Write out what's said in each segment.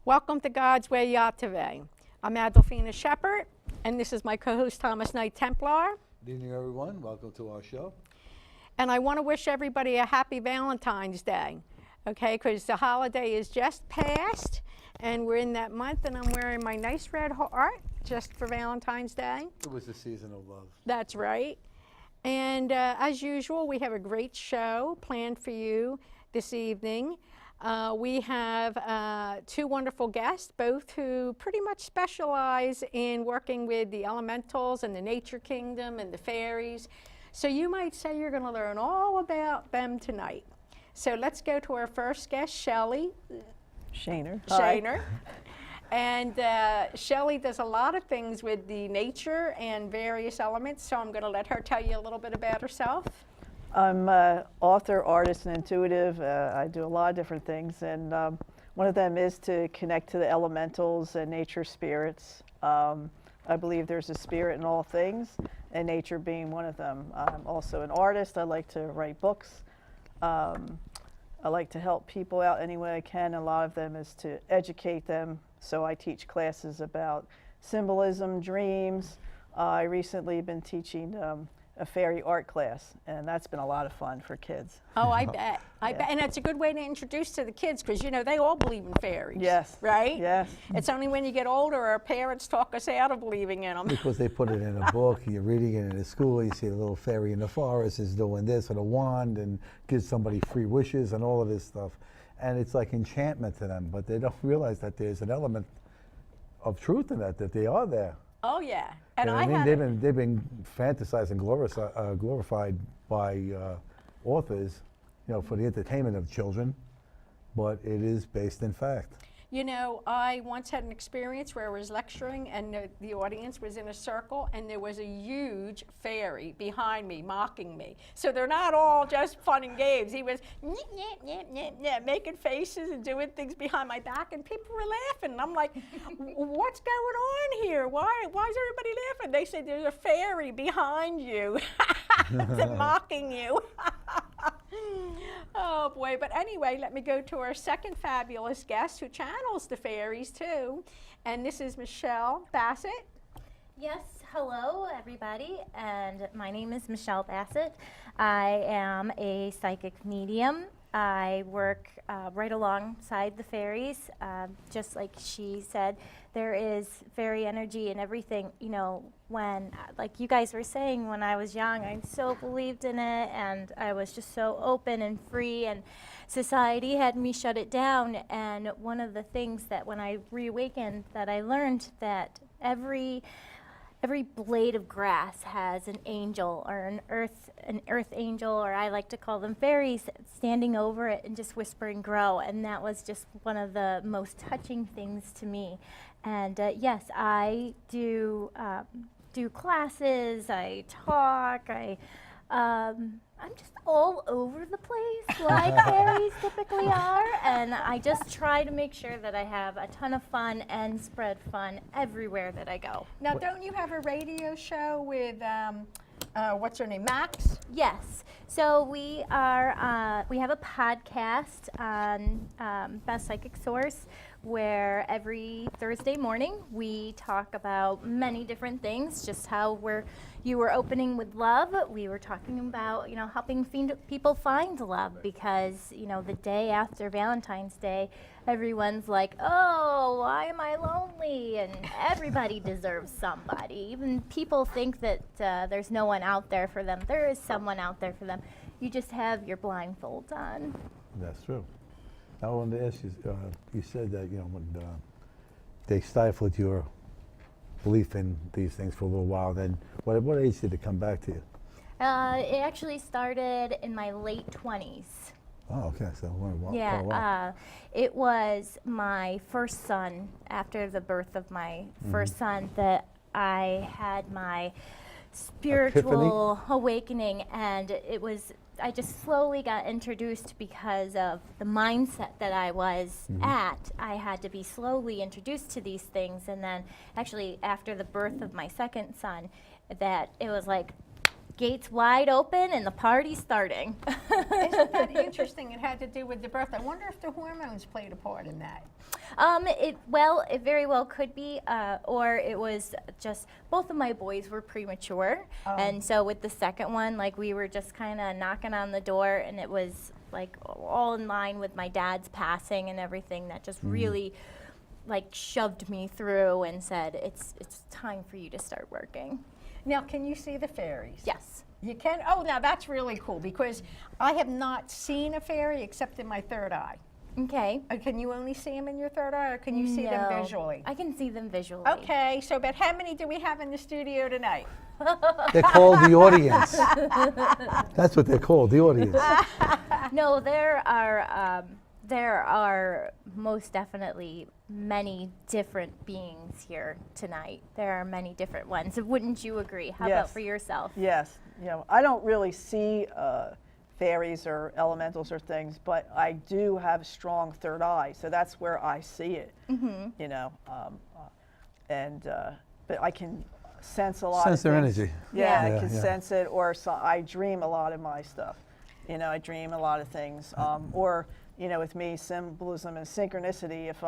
Welcome to God's Way, YTVY. I'm Adolphina, Shephard, and this is my co-host Thomas Knight, Templar. Good evening, everyone. Welcome to our show. And I want to wish everybody a happy Valentine's Day, okay, because the holiday is just passed, and we're in that month, and I'm wearing my nice red heart just for Valentine's Day. It was the season of love. That's right. And as usual, we have a great show planned for you this evening. We have two wonderful guests, both who pretty much specialize in working with the elementals and the nature kingdom and the fairies. So you might say you're going to learn all about them tonight. So let's go to our first guest, Shelley Shayner. Shayner. And Shelley does a lot of things with the nature and various elements, so I'm going to let her tell you a little bit about herself. I'm an author, artist, and intuitive. I do a lot of different things, and one of them is to connect to the elementals and nature spirits. I believe there's a spirit in all things, and nature being one of them. I'm also an artist. I like to write books. I like to help people out any way I can. A lot of them is to educate them. So I teach classes about symbolism, dreams. I recently been teaching a fairy art class, and that's been a lot of fun for kids. Oh, I bet. I bet. And it's a good way to introduce to the kids because, you know, they all believe in fairies. Yes. Right? Yes. It's only when you get older our parents talk us out of believing in them. Because they put it in a book, you're reading it in a school, you see a little fairy in the forest is doing this with a wand and gives somebody free wishes and all of this stuff. And it's like enchantment to them, but they don't realize that there's an element of truth in that they are there. Oh, yeah. And You know what I mean? They've been fantasized and glorified by authors, you know, for the entertainment of children, but it is based in fact. You know, I once had an experience where I was lecturing and the audience was in a circle and there was a huge fairy behind me mocking me. So they're not all just fun and games. He was making faces and doing things behind my back and people were laughing. And I'm like, what's going on here? Why is everybody laughing? They said there's a fairy behind you mocking you. Oh boy, but anyway, let me go to our second fabulous guest who channels the fairies too, and this is Michelle Bassett. Yes, hello everybody, and my name is Michelle Bassett. I am a psychic medium. I work right alongside the fairies. Just like she said, there is fairy energy in everything. You know, when, like you guys were saying, when I was young, I so believed in it, and I was just so open and free, and society had me shut it down. And one of the things that when I reawakened, that I learned that every blade of grass has an angel or an earth angel, or I like to call them fairies, standing over it and just whispering grow. And that was just one of the most touching things to me. And yes, I do classes, I talk, I'm just all over the place like fairies typically are, and I just try to make sure that I have a ton of fun and spread fun everywhere that I go. Now, don't you have a radio show with, what's her name, Max? Yes. So we have a podcast on Best Psychic Source where every Thursday morning we talk about many different things, just how you were opening with love. We were talking about, you know, helping people find love because, you know, the day after Valentine's Day, everyone's like, oh, why am I lonely? And everybody deserves somebody. Even people think that there's no one out there for them. There is someone out there for them. You just have your blindfolds on. That's true. I wanted to ask you, you said that, you know, when they stifled your belief in these things for a little while, then what age did it come back to you? It actually started in my late 20s. Oh, okay, so Yeah, it was my first son, after the birth of my first son, that I had my spiritual awakening, and I just slowly got introduced because of the mindset that I was at. I had to be slowly introduced to these things, and then actually after the birth of my second son, that it was like, gates wide open and the party's starting. Isn't that interesting? It had to do with the birth. I wonder if the hormones played a part in that. It very well could be, or it was just both of my boys were premature, and so with the second one, like we were just kind of knocking on the door, and it was like all in line with my dad's passing and everything that just really like shoved me through and said, it's time for you to start working. Now, can you see the fairies? Yes. You can? Oh, now that's really cool because I have not seen a fairy except in my third eye. Okay. Can you only see them in your third eye, or can you see them No, visually? I can see them visually. Okay, so but how many do we have in the studio tonight? They're called the audience. That's what they're called, the audience. No, there are most definitely many different beings here tonight. There are many different ones. Wouldn't you agree? How about Yes. for yourself? Yes, you know, I don't really see fairies or elementals or things, but I do have a strong third eye, so that's where I see it. You know, but I can sense a lot. Sense of their things. energy. Yeah, Yeah, I can yeah. sense it, or I dream a lot of my stuff. You know, I dream a lot of things, or you know, with me, symbolism and synchronicity. If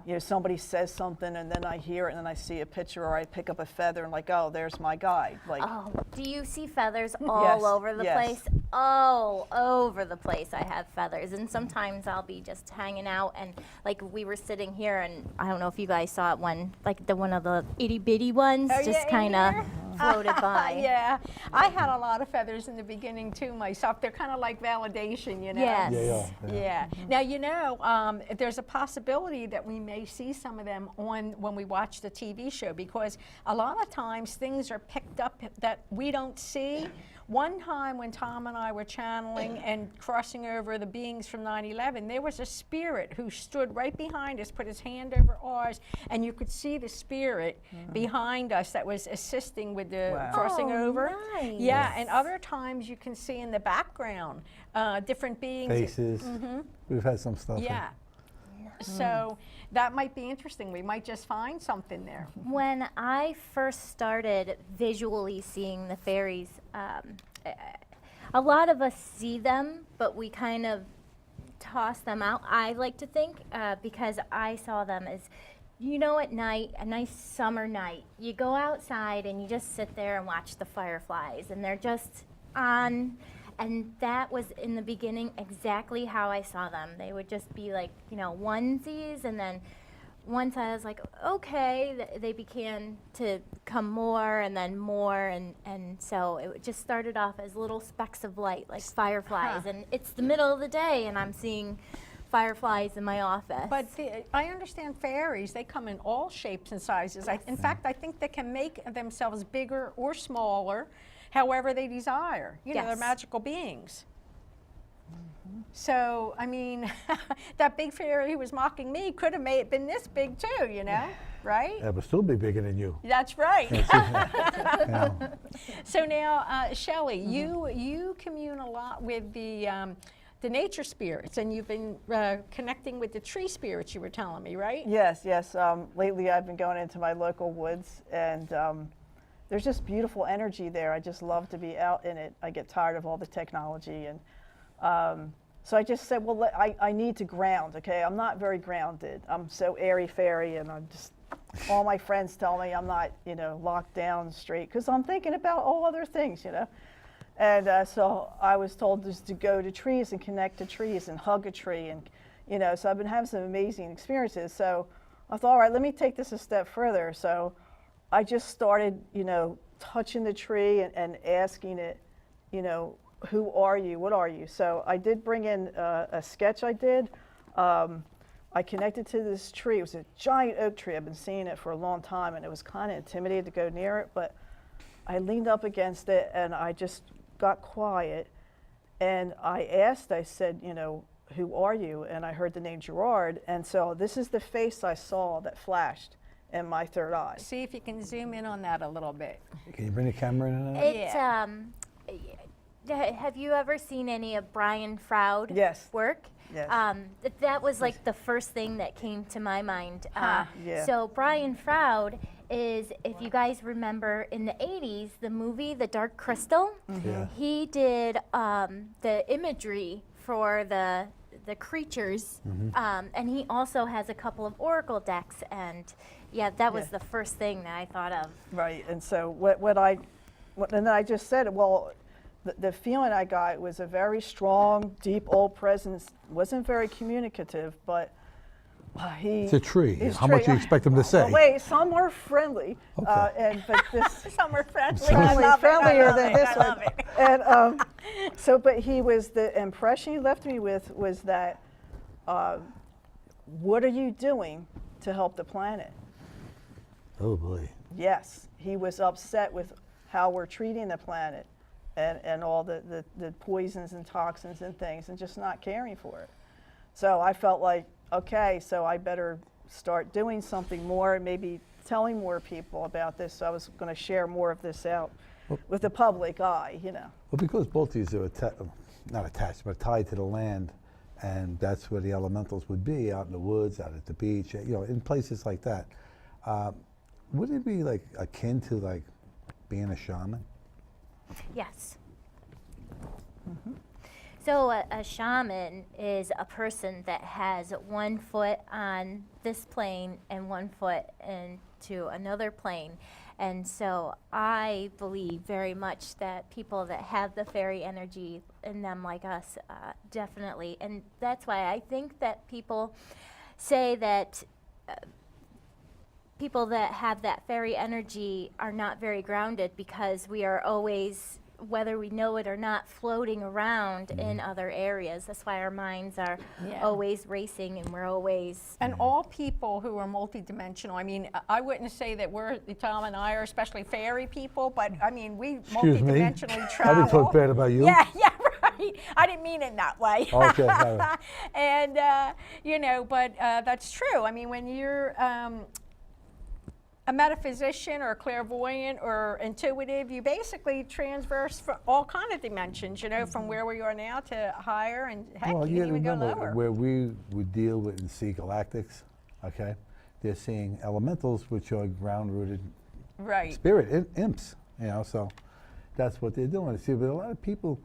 you know, somebody says something and then I hear it and then I see a picture, or I pick up a feather and like, oh, there's my guide. Like, Oh, do you see feathers all over the yes. place? All over the place I have feathers, and sometimes I'll be just hanging out, and like we were sitting here, and I don't know if you guys saw it, one of the itty bitty ones Oh, just yeah, in kind of here? floated by. Yeah, I had a lot of feathers in the beginning too myself. They're kind of like validation, you know? Yes. Yeah. Yeah. Now, you know, there's a possibility that we may see some of them when we watch the TV show, because a lot of times things are picked up that we don't see. One time when Tom and I were channeling and crossing over the beings from 9/11, there was a spirit who stood right behind us, put his hand over ours, and you could see the spirit behind us that was assisting with the Wow. crossing Oh, over. nice. Yeah, and other times you can see in the background different beings. Faces. We've had some stuff. Yeah. So that might be interesting. We might just find something there. When I first started visually seeing the fairies, a lot of us see them, but we kind of toss them out, I like to think, because I saw them as, you know, at night, a nice summer night, you go outside and you just sit there and watch the fireflies, and they're just on. And that was in the beginning exactly how I saw them. They would just be like, you know, onesies, and then once I was like, okay, they began to come more and then more, and so it just started off as little specks of light, like fireflies, and it's the middle of the day, and I'm seeing fireflies in my office. But I understand fairies, they come in all shapes and sizes. In fact, I think they can make themselves bigger or smaller, however they desire. You know, they're Yes. magical beings. So, I mean, that big fairy who was mocking me could have been this big too, you know, right? That would still be bigger than you. That's right. Yeah. So now, Shelley, you commune a lot with the nature spirits, and you've been connecting with the tree spirits, you were telling me, right? yes. Lately I've been going into my local woods, and there's just beautiful energy there. I just love to be out in it. I get tired of all the technology, and so I just said, well, I need to ground, okay? I'm not very grounded. I'm so airy-fairy, and I'm just, all my friends tell me I'm not, you know, locked down straight, because I'm thinking about all other things, you know? And so I was told just to go to trees and connect to trees and hug a tree, and, you know, so I've been having some amazing experiences. So I thought, all right, let me take this a step further. So I just started, you know, touching the tree and asking it, you know, who are you? What are you? So I did bring in a sketch I did. I connected to this tree. It was a giant oak tree. I've been seeing it for a long time, and it was kind of intimidating to go near it, but I leaned up against it, and I just got quiet, and I said, you know, who are you? And I heard the name Gerard, and so this is the face I saw that flashed in my third eye. See if you can zoom in on that a little bit. Can you bring the camera in on that? Have you ever seen any of Brian Froud Yes. work? Yes. That was like the first thing that came to my mind. Huh. Yeah. So Brian Froud is, if you guys remember in the 80s, the movie The Dark Crystal, Yeah. he did the imagery for the creatures, and he also has a couple of oracle decks, and yeah, that was Yeah. the first thing that I thought of. Right, and so and then I just said, well, the feeling I got was a very strong, deep old presence. Wasn't very communicative, but he. It's a tree. he's How much tree. you expect him to say? Well, wait, some are friendly, Okay. but this. Some are friendly. Friendly, I love friendlier it. than this I one. love it. And so, but he was, the impression he left me with was that, what are you doing to help the planet? Oh boy. Yes, he was upset with how we're treating the planet and all the poisons and toxins and things, and just not caring for it. So I felt like, okay, so I better start doing something more, maybe telling more people about this. So I was going to share more of this out with the public eye, you know. Well, because both these are not attached, but tied to the land, and that's where the elementals would be, out in the woods, out at the beach, you know, in places like that. Wouldn't it be like akin to like being a shaman? Yes. So a shaman is a person that has one foot on this plane and one foot into another plane. And so I believe very much that people that have the fairy energy in them, like us, definitely. And that's why I think that people say that people that have that fairy energy are not very grounded, because we are always, whether we know it or not, floating around in other areas. That's why our minds are Yeah. always racing, and we're always. And all people who are multidimensional, I mean, I wouldn't say that Tom and I are especially fairy people, but I mean, we Excuse me. multidimensionally I travel. didn't talk bad about you. Yeah, yeah, right. I didn't mean it that way. Okay, all right. And, you know, but that's true. I mean, when you're a metaphysician or a clairvoyant or intuitive, you basically transverse from all kind of dimensions, you know, from where we are now to higher, and heck, Well, you you can gotta even go remember lower. where we would deal with and see galactics, okay? They're seeing elementals, which are ground-rooted Right. spirit imps, you know, so that's what they're doing. See, but a lot of people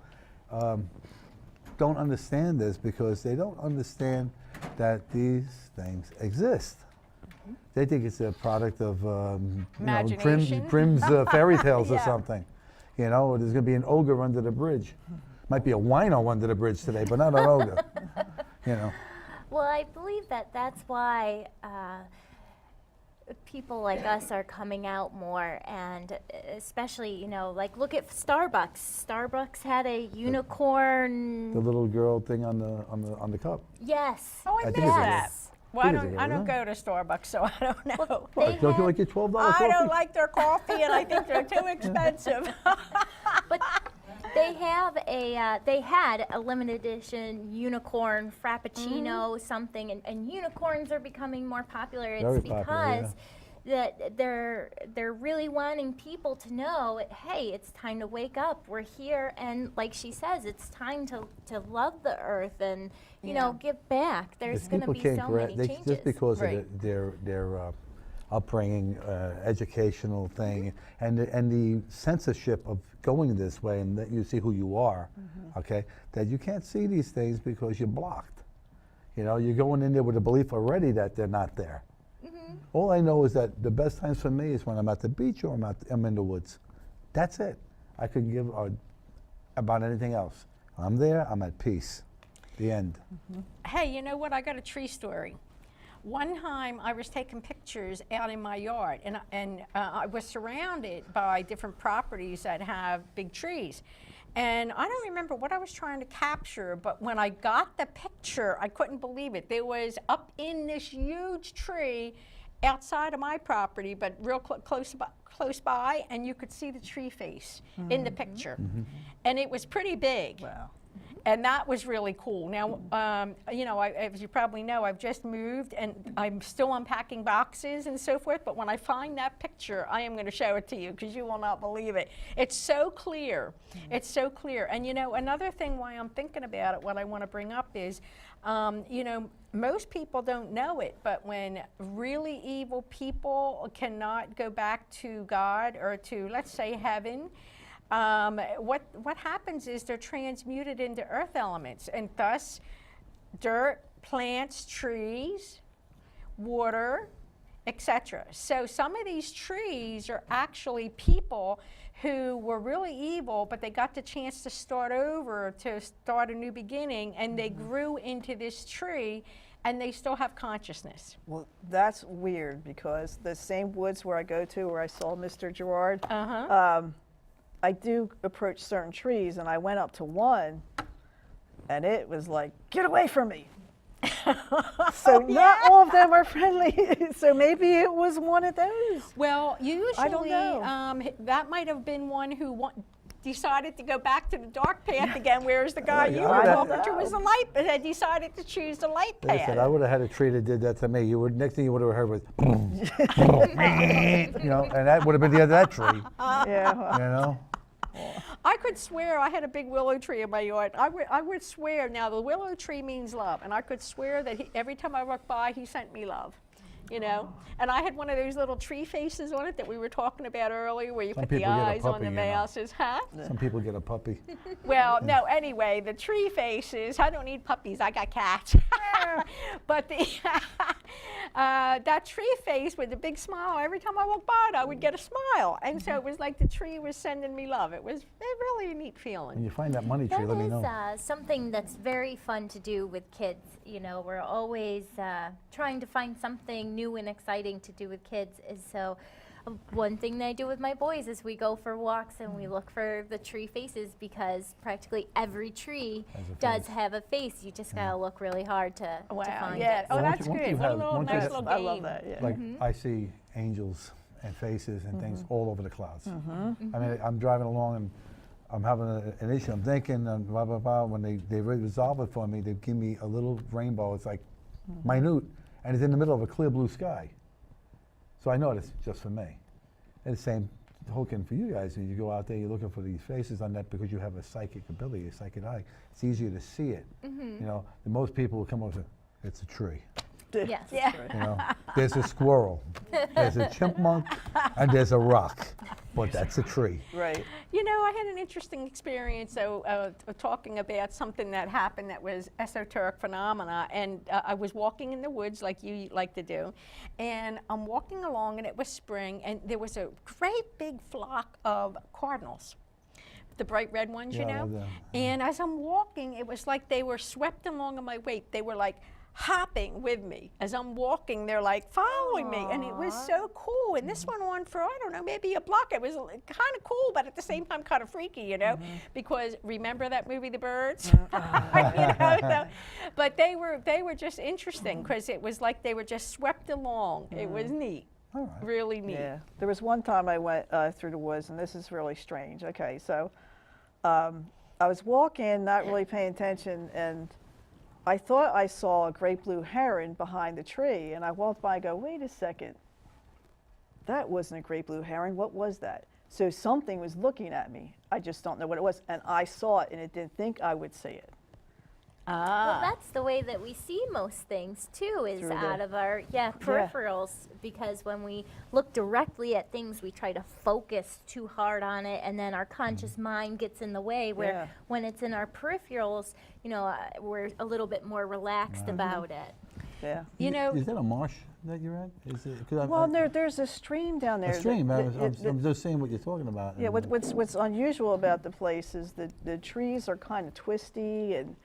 don't understand this because they don't understand that these things exist. They think it's a product of Imagination. Grimm's fairy tales or Yeah. something. You know, or there's going to be an ogre under the bridge. Might be a wino under the bridge today, but not an ogre. You know. Well, I believe that that's why people like us are coming out more, and especially, you know, like look at Starbucks. Starbucks had a unicorn. The little girl thing on the cup. Yes. Oh, I I missed think it's a- that. Well, I think it's don't. a I don't girl, go to Starbucks, so I don't know. They What, don't you had- like your $12 coffee? I don't like their coffee, and I think they're too expensive. But they have they had a limited edition unicorn frappuccino something, and unicorns are becoming more popular. It's Very popular, because that they're really wanting people to know, hey, it's time to wake up. We're here, and like she says, it's time to love the earth and you know, give back. There's If going to people be can't so grasp, many changes. just because Right. of their upbringing, educational thing, and the censorship of going this way, and that you see who you are, okay, that you can't see these things because you're blocked. You know, you're going in there with a belief already that they're not there. All I know is that the best times for me is when I'm at the beach or I'm in the woods. That's it. I couldn't give about anything else. I'm there, I'm at peace. The end. Hey, you know what? I got a tree story. One time I was taking pictures out in my yard, and I was surrounded by different properties that have big trees. And I don't remember what I was trying to capture, but when I got the picture, I couldn't believe it. There was up in this huge tree outside of my property, but real close by, and you could see the tree face in the picture. And it was pretty big. Wow. And that was really cool. Now, you know, as you probably know, I've just moved and I'm still unpacking boxes and so forth, but when I find that picture, I am going to show it to you because you will not believe it. It's so clear. It's so clear. And you know, another thing why I'm thinking about it, what I want to bring up is, you know, most people don't know it, but when really evil people cannot go back to God or to, let's say, heaven, what happens is they're transmuted into earth elements, and thus dirt, plants, trees, water, etc. So some of these trees are actually people who were really evil, but they got the chance to start over, to start a new beginning, and they grew into this tree, and they still have consciousness. Well, that's weird because the same woods where I go to where I saw Mr. Gerard, I do approach certain trees, and I went up to one, and it was like, get away from me. So not all of them are friendly. So maybe it was one of those. Well, usually I don't know. That might have been one who decided to go back to the dark path again, whereas the guy you I were don't talking to was the light, but had decided to choose the light They path. said I would have had a tree that did that to me. You would, next thing you would have heard was, you know, and that would have been the end of that tree. Yeah. You know. I could swear I had a big willow tree in my yard. I would swear, now the willow tree means love, and I could swear that every time I walked by, he sent me love, you know? And I had one of those little tree faces on it that we were talking about earlier, where you Some put the people get a eyes on puppy, the you know. mouses, huh? Some people get a puppy. Well, no, anyway, the tree faces, I don't need puppies, I got cats. But the that tree face with the big smile, every time I walked by it, I would get a smile. And so it was like the tree was sending me love. It was really a neat feeling. When you find that money tree, let me know. That is something that's very fun to do with kids. You know, we're always trying to find something new and exciting to do with kids. And so one thing that I do with my boys is we go for walks and we look for the tree faces, because practically every tree does have a face. You just gotta look really hard to find it. Oh, Well, that's once good. you What a have- little once you nice have- little I game. love that. Yeah. Like I see angels and faces and things all over the clouds. I mean, I'm driving along and I'm having an issue. I'm thinking and blah blah blah. When they resolve it for me, they give me a little rainbow. It's like minute, and it's in the middle of a clear blue sky. So I know it's just for me. And the same token for you guys. When you go out there, you're looking for these faces on that because you have a psychic ability, a psychic eye. It's easier to see it. You know, the most people will come over and say, "It's a tree." Yes. Yeah. You know, there's a squirrel, there's a chipmunk, and there's a rock, but that's a tree. Right. You know, I had an interesting experience, though, talking about something that happened that was esoteric phenomena, and I was walking in the woods like you like to do, and I'm walking along, and it was spring, and there was a great big flock of cardinals. The bright red ones, you Yeah, know? the- And as I'm walking, it was like they were swept along in my wake. They were like hopping with me. As I'm walking, they're like following me, and it was so cool. And this went on for, I don't know, maybe a block. It was kind of cool, but at the same time kind of freaky, you know, because remember that movie, The Birds? You know, so, but they were just interesting because it was like they were just swept along. It was neat. All right. Really neat. Yeah. There was one time I went through the woods, and this is really strange. Okay, so I was walking, not really paying attention, and I thought I saw a great blue heron behind the tree, and I walked by and go, wait a second, that wasn't a great blue heron, what was that? So something was looking at me. I just don't know what it was, and I saw it, and it didn't think I would see it. Well, that's the way that we see most things too, is Through the- out of our peripherals. Because when we look directly at things, we try to focus too hard on it, and then our conscious mind gets in the way. Where Yeah. when it's in our peripherals, you know, we're a little bit more relaxed about it. Yeah. You know, Is that a marsh that you're at? Is it? 'Cause Well, there's a stream down there. a stream. that- I'm just saying what you're talking about. Yeah, and, what's unusual about the place is that the trees are kind of twisty, and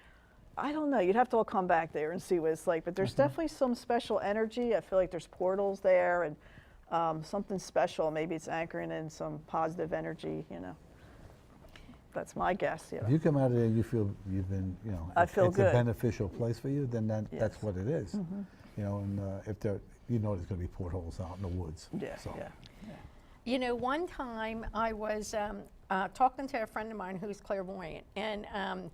I don't know, you'd have to all come back there and see what it's like, but there's definitely some special energy. I feel like there's portals there, and something special. Maybe it's anchoring in some positive energy, you know. That's my guess, you know. If you come out of there and you feel you've been, you know, I if feel it's good. a beneficial place for you, then that's Yes. what it is. You know, and if there, you know, there's going to be portholes out in the woods. Yeah, So. yeah. You know, one time I was talking to a friend of mine who's clairvoyant, and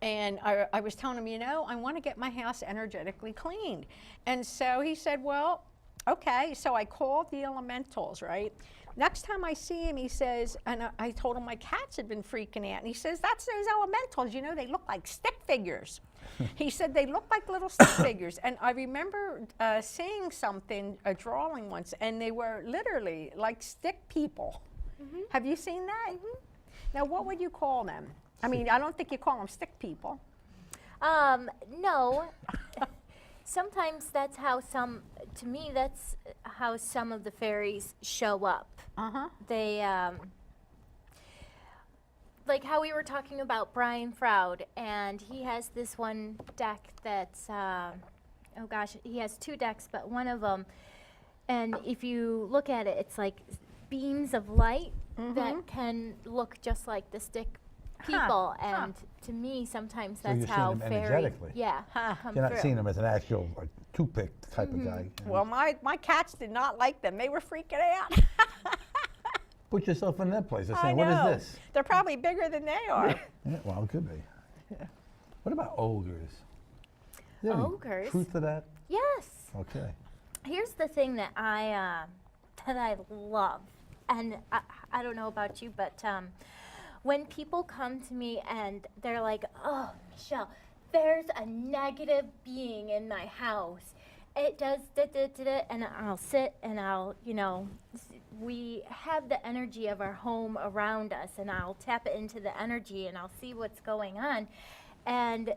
And I was telling him, you know, I want to get my house energetically cleaned. And so he said, well, okay. So I called the elementals, right? Next time I see him, he says, and I told him my cats had been freaking out. And he says, that's those elementals. You know, they look like stick figures. He said they look like little stick figures. And I remember seeing something, a drawing once, and they were literally like stick people. Have you seen that? Now, what would you call them? I mean, I don't think you call them stick people. No. Sometimes that's how to me, that's how some of the fairies show up. They, like how we were talking about Brian Froud, and he has this one deck that's, oh gosh, he has 2 decks, but one of them, and if you look at it, it's like beams of light that can look just like the stick people, and to me, sometimes So that's you're seeing how them fairy, energetically. come You're not through. seeing them as an actual like, toothpick type of guy. Well, my cats did not like them. They were freaking out. Put yourself in that place. They're I saying, what know. is this? They're probably bigger than they are. Yeah, well, it could be. What about ogres? Is there any Ogres? truth to that? Yes. Okay. Here's the thing that I love, and I don't know about you, but when people come to me and they're like, "Oh, Michelle, there's a negative being in my house. It does da da da da," and I'll sit and I'll, you know, we have the energy of our home around us, and I'll tap into the energy and I'll see what's going on, and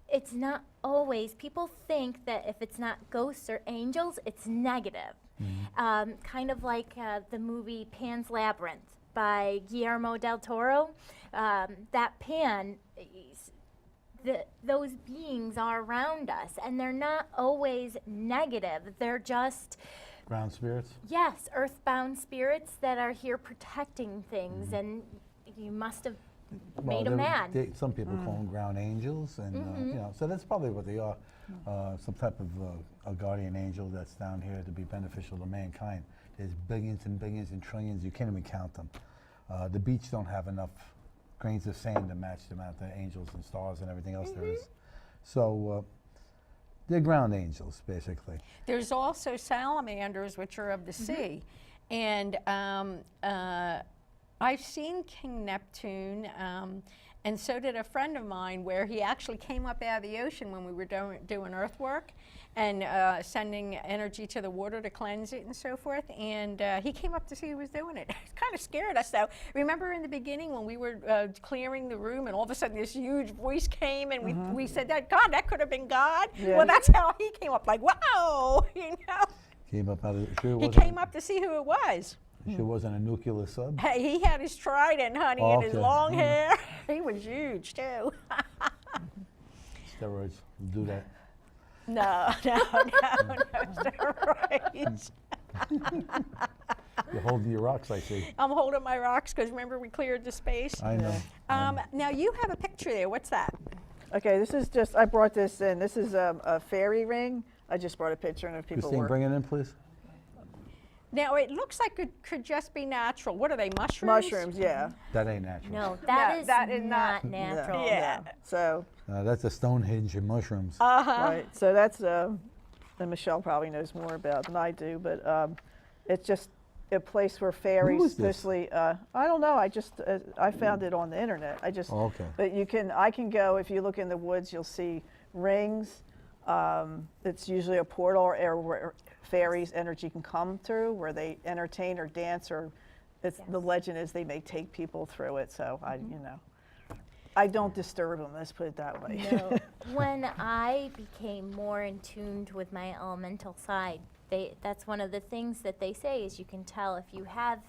it's not always, people think that if it's not ghosts or angels, it's negative. Kind of like the movie Pan's Labyrinth by Guillermo del Toro. That Pan, those beings are around us, and they're not always negative. They're just, Ground spirits? yes, earthbound spirits that are here protecting things, and you must have made them mad. Some people call them ground angels, and you know, so that's probably what they are. Some type of a guardian angel that's down here to be beneficial to mankind. There's billions and billions and trillions. You can't even count them. The beach don't have enough grains of sand to match the amount of angels and stars and everything else there is. So they're ground angels, basically. There's also salamanders, which are of the sea. And I've seen King Neptune, and so did a friend of mine, where he actually came up out of the ocean when we were doing earthwork and sending energy to the water to cleanse it and so forth. And he came up to see who was doing it. It kind of scared us, though. Remember in the beginning when we were clearing the room, and all of a sudden this huge voice came, and we said, that God, that could have been God. Yeah. Well, that's how he came up, like, whoa, you know. Came up out of the, sure He wasn't, came up to see who it was. sure wasn't a nuclear sub. Hey, he had his trident, honey, and his Okay. long hair. He was huge, too. Steroids do that. No steroids. You're holding your rocks, I see. I'm holding my rocks because remember we cleared the space. I know. Now you have a picture there. What's that? Okay, this is just, I brought this in. This is a fairy ring. I just brought a picture, and if people Christine, were. bring it in, please. Now it looks like it could just be natural. What are they, mushrooms? Mushrooms, yeah. That ain't natural. No, that that is is not- not natural. No, Yeah. no. So, That's a Stonehenge in mushrooms. right. So that's, and Michelle probably knows more about than I do, but it's just a place where fairies, is this? especially, I don't know. I just, I found it on the internet. I just, Oh, okay. but I can go, if you look in the woods, you'll see rings. It's usually a portal or where fairies' energy can come through, where they entertain or dance, or the legend is they may take people through it. So I don't disturb them. Let's put it that way. No. When I became more in tuned with my elemental side, that's one of the things that they say is you can tell if you have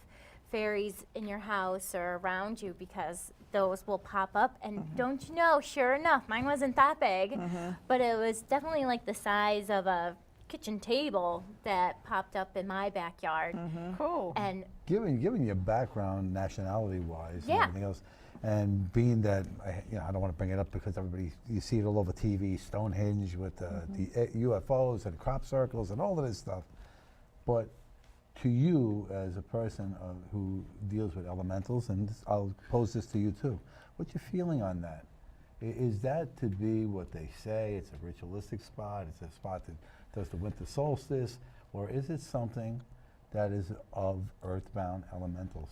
fairies in your house or around you, because those will pop up. And don't you know, sure enough, mine wasn't that big, but it was definitely like the size of a kitchen table that popped up in my backyard. Cool. And Given your background, nationality-wise, and Yeah. everything else, and being that I don't want to bring it up because you see it all over TV, Stonehenge with the UFOs and crop circles and all of this stuff, but to you as a person who deals with elementals, and I'll pose this to you too, what's your feeling on that? Is that to be what they say? It's a ritualistic spot. It's a spot that does the winter solstice, or is it something that is of earthbound elementals?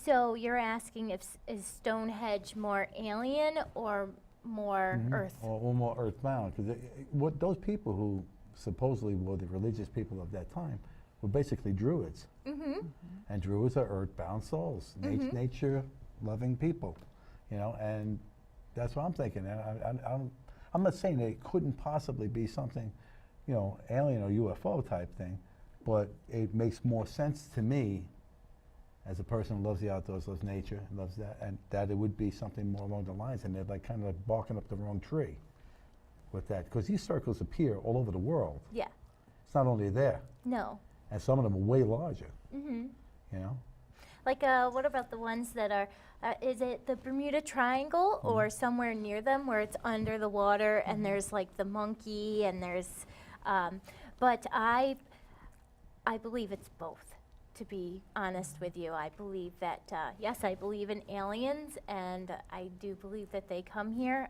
So you're asking if is Stonehenge more alien or more earth? Or more earthbound, because what those people who supposedly were the religious people of that time were basically druids. And druids are earthbound souls, nature-loving people, you know, and that's what I'm thinking. I'm not saying that it couldn't possibly be something, you know, alien or UFO type thing, but it makes more sense to me as a person who loves the outdoors, loves nature, loves that, and that it would be something more along the lines, and they're like kind of like barking up the wrong tree with that, because these circles appear all over the world. Yeah. It's not only there, No. and some of them are way larger. You know. Like, what about the ones that are, is it the Bermuda Triangle or somewhere near them where it's under the water and there's like the monkey and there's, but I believe it's both, to be honest with you. I believe that, yes, I believe in aliens, and I do believe that they come here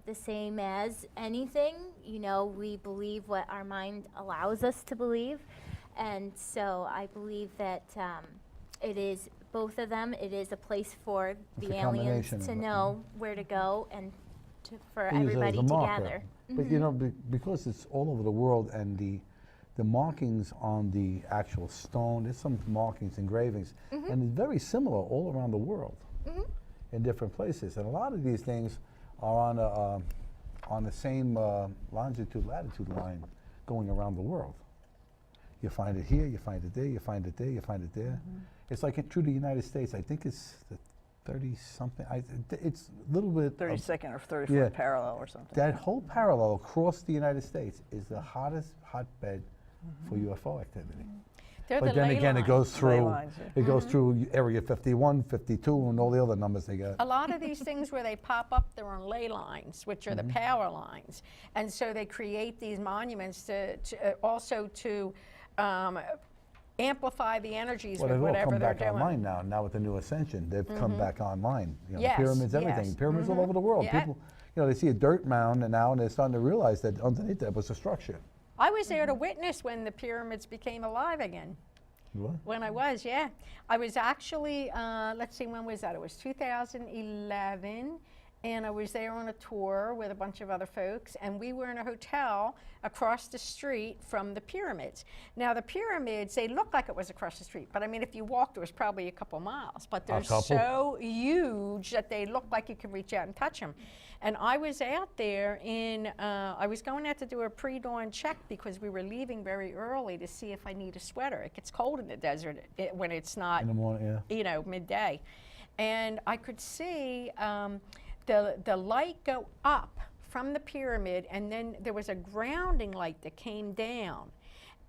the same as anything. You know, we believe what our mind allows us to believe. And so I believe that it is both of them. It is a place for It's the a aliens combination to of it, know where to go and for They use it as everybody a to marker. gather. But you know, because it's all over the world, and the markings on the actual stone, there's some markings, engravings, and it's very similar all around the world in different places. And a lot of these things are on the same longitude, latitude line going around the world. You find it here, you find it there, you find it there, you find it there. It's like through the United States, I think it's the 30-something, it's a little bit... 32nd or 34th Yeah. parallel or something. That whole parallel across the United States is the hottest hotbed for UFO activity. They're But the then ley again, it lines. goes through, lines, yeah. it goes through Area 51, 52, and all the other numbers they got. A lot of these things where they pop up, they're on ley lines, which are the power lines. And so they create these monuments to also to amplify the energies Well, with they've all whatever come they're back doing. online now with the new ascension. They've come back online. You know, Yes, the pyramids, everything. yes. Pyramids all over the world. Yeah. People, you know, they see a dirt mound and they're starting to realize that underneath that was a structure. I was there to witness when the pyramids became alive again. What? When I was, yeah. I was actually, let's see, when was that? It was 2011, and I was there on a tour with a bunch of other folks, and we were in a hotel across the street from the pyramids. Now, the pyramids, they look like it was across the street, but I mean, if you walked, it was probably a couple miles, but they're so huge that they look like you can reach out and touch them. And I was out there I was going out to do a pre-dawn check because we were leaving very early to see if I need a sweater. It gets cold in the desert when it's not, In the morning, yeah. you know, midday. And I could see the light go up from the pyramid, and then there was a grounding light that came down.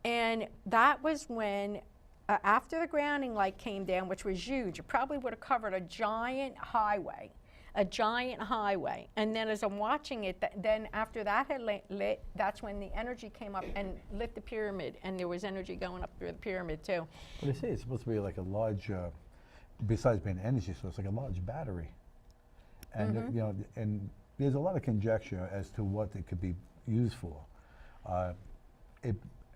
And that was when, after the grounding light came down, which was huge, it probably would have covered a giant highway. And then as I'm watching it, then after that had lit, that's when the energy came up and lit the pyramid, and there was energy going up through the pyramid too. But they say it's supposed to be like a large, besides being an energy source, like a large battery. And you know, and there's a lot of conjecture as to what it could be used for.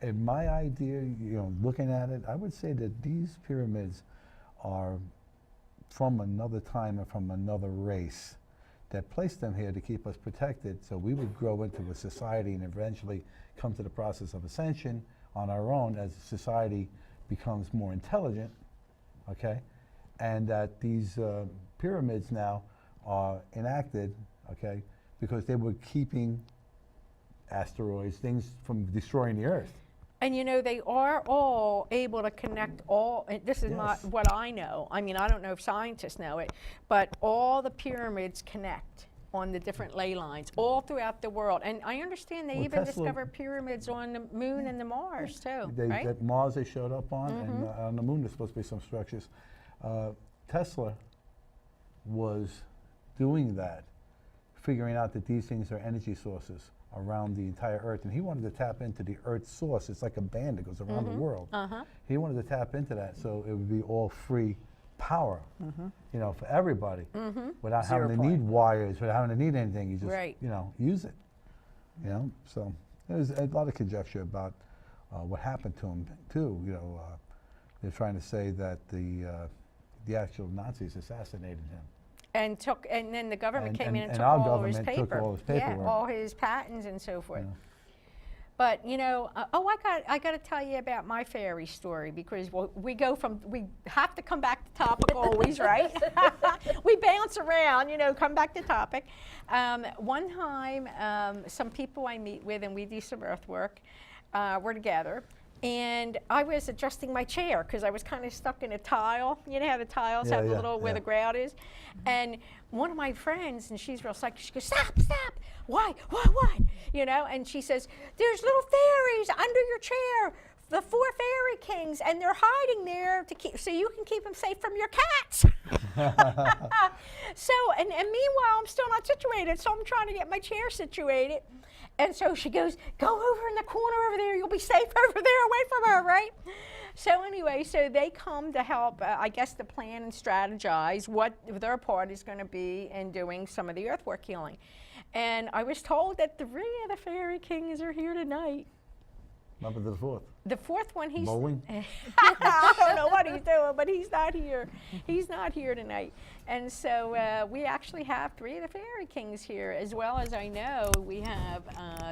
In my idea, you know, looking at it, I would say that these pyramids are from another time and from another race that placed them here to keep us protected, so we would grow into a society and eventually come to the process of ascension on our own as society becomes more intelligent, okay? And that these pyramids now are enacted, okay, because they were keeping asteroids, things from destroying the Earth. And you know, they are all able to connect and this is not Yes. what I know. I mean, I don't know if scientists know it, but all the pyramids connect on the different ley lines all throughout the world. And I understand they Well, even Tesla- discovered pyramids on the moon and the Mars too, They, right? that Mars they showed up on, and on the moon there's supposed to be some structures. Tesla was doing that, figuring out that these things are energy sources around the entire Earth, and he wanted to tap into the Earth's source. It's like a band that goes around the world. He wanted to tap into that so it would be all free power, you know, for everybody, without Zero having to point. need wires, without having to need anything. You just, Right. you know, use it. You know, so there's a lot of conjecture about what happened to him too. You know, they're trying to say that the actual Nazis assassinated him. And then the government came in and took our all his government took paper. all his Yeah, paperwork. all his patents and so forth. Yeah. But you know, I got to tell you about my fairy story, because we have to come back to topic always, right? We bounce around, you know, come back to topic. One time, some people I meet with and we do some earth work, were together. And I was adjusting my chair because I was kind of stuck in a tile. You know how the tiles have the little where the grout is? And one of my friends, and she's real psychic, she goes, stop, why? You know, and she says, there's little fairies under your chair, the 4 fairy kings, and they're hiding there so you can keep them safe from your cats. So, and meanwhile, I'm still not situated, so I'm trying to get my chair situated. And so she goes, go over in the corner over there, you'll be safe over there, away from her, right? So anyway, so they come to help, I guess, to plan and strategize what their part is going to be in doing some of the earthwork healing. And I was told that 3 of the fairy kings are here tonight. Number to the 4th. The 4th one, he's... Mowing? I don't know what he's doing, but he's not here. He's not here tonight. And so we actually have 3 of the fairy kings here, as well as I know we have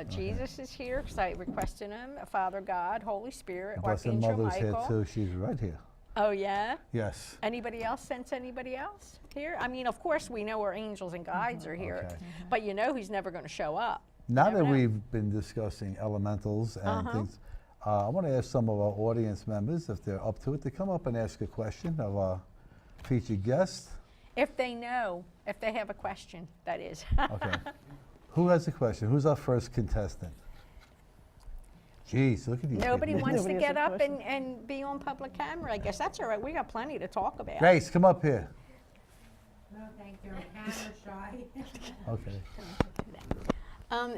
Jesus is here, because I requested him, Father God, Holy Spirit, Blessed Archangel Mother's here Michael. too. She's right here. Oh, yeah? Yes. Anybody else sense anybody else here? I mean, of course, we know our angels and guides are here, Okay. but you know he's never going to show up. Now Never that know. we've been discussing elementals and things, I want to ask some of our audience members, if they're up to it, to come up and ask a question of our featured guest. If they know, if they have a question, that is. Okay. Who has a question? Who's our first contestant? Jeez, look at these Nobody people. wants to Nobody has get a up question. and be on public camera. I guess that's all right. We got plenty to talk about. Grace, come up here. No, thank you. I'm camera shy. Okay.